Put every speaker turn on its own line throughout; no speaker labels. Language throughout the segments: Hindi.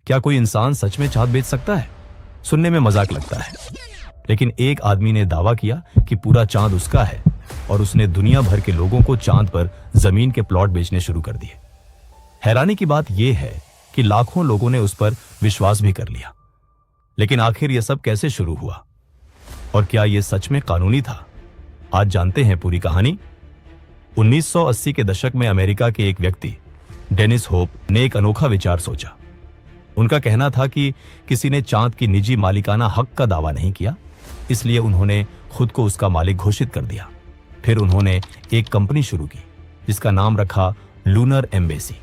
क्या कोई इंसान सच में चांद बेच सकता है? सुनने में मजाक लगता है, लेकिन एक आदमी ने दावा किया कि पूरा चांद उसका है और उसने दुनिया भर के लोगों को चांद पर जमीन के प्लॉट बेचने शुरू कर दिए। हैरानी की बात यह है कि लाखों लोगों ने उस पर विश्वास भी कर लिया। लेकिन आखिर यह सब कैसे शुरू हुआ और क्या यह सच में कानूनी था? आज जानते हैं पूरी कहानी। 1980 के दशक में अमेरिका के एक व्यक्ति डेनिस होप ने एक अनोखा विचार सोचा। उनका कहना था कि किसी ने चांद की निजी मालिकाना हक का दावा नहीं किया, इसलिए उन्होंने खुद को उसका मालिक घोषित कर दिया। फिर उन्होंने एक कंपनी शुरू की जिसका नाम रखा लूनर एम्बेसी।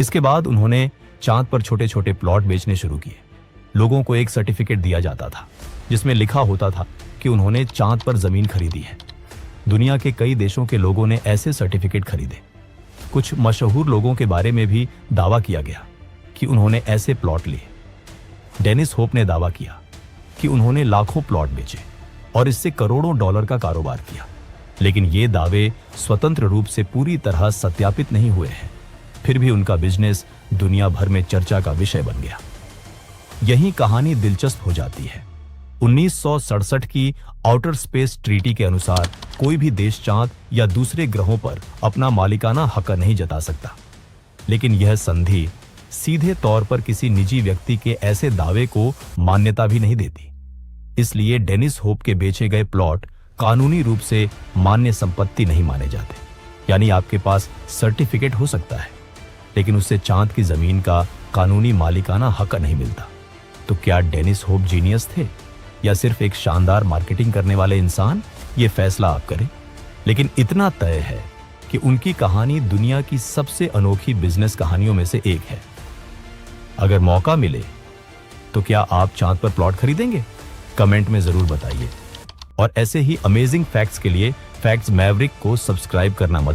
इसके बाद उन्होंने चांद पर छोटे छोटे प्लॉट बेचने शुरू किए। लोगों को एक सर्टिफिकेट दिया जाता था जिसमें लिखा होता था कि उन्होंने चांद पर जमीन खरीदी है। दुनिया के कई देशों के लोगों ने ऐसे सर्टिफिकेट खरीदे। कुछ मशहूर लोगों के बारे में भी दावा किया गया कि उन्होंने ऐसे प्लॉट लिए। डेनिस होप ने दावा किया कि उन्होंने लाखों प्लॉट बेचे और इससे करोड़ों डॉलर का कारोबार किया। लेकिन ये दावे स्वतंत्र रूप से पूरी तरह सत्यापित नहीं हुए हैं। फिर भी उनका बिजनेस दुनिया भर में चर्चा का विषय बन गया। यही कहानी दिलचस्प हो जाती है। 1967 की आउटर स्पेस ट्रीटी के अनुसार कोई भी देश चांद या दूसरे ग्रहों पर अपना मालिकाना हक नहीं जता सकता। लेकिन यह संधि सीधे तौर पर किसी निजी व्यक्ति के ऐसे दावे को मान्यता भी नहीं देती। इसलिए डेनिस होप के बेचे गए प्लॉट कानूनी रूप से मान्य संपत्ति नहीं माने जाते। यानी आपके पास सर्टिफिकेट हो सकता है, लेकिन उससे चांद की जमीन का कानूनी मालिकाना हक नहीं मिलता। तो क्या डेनिस होप जीनियस थे या सिर्फ एक शानदार मार्केटिंग करने वाले इंसान? ये फैसला आप करें। लेकिन इतना तय है कि उनकी कहानी दुनिया की सबसे अनोखी बिजनेस कहानियों में से एक है। अगर मौका मिले तो क्या आप चांद पर प्लॉट खरीदेंगे? कमेंट में जरूर बताइए। और ऐसे ही अमेजिंग फैक्ट्स के लिए फैक्ट्स मैवरिक को सब्सक्राइब करना मत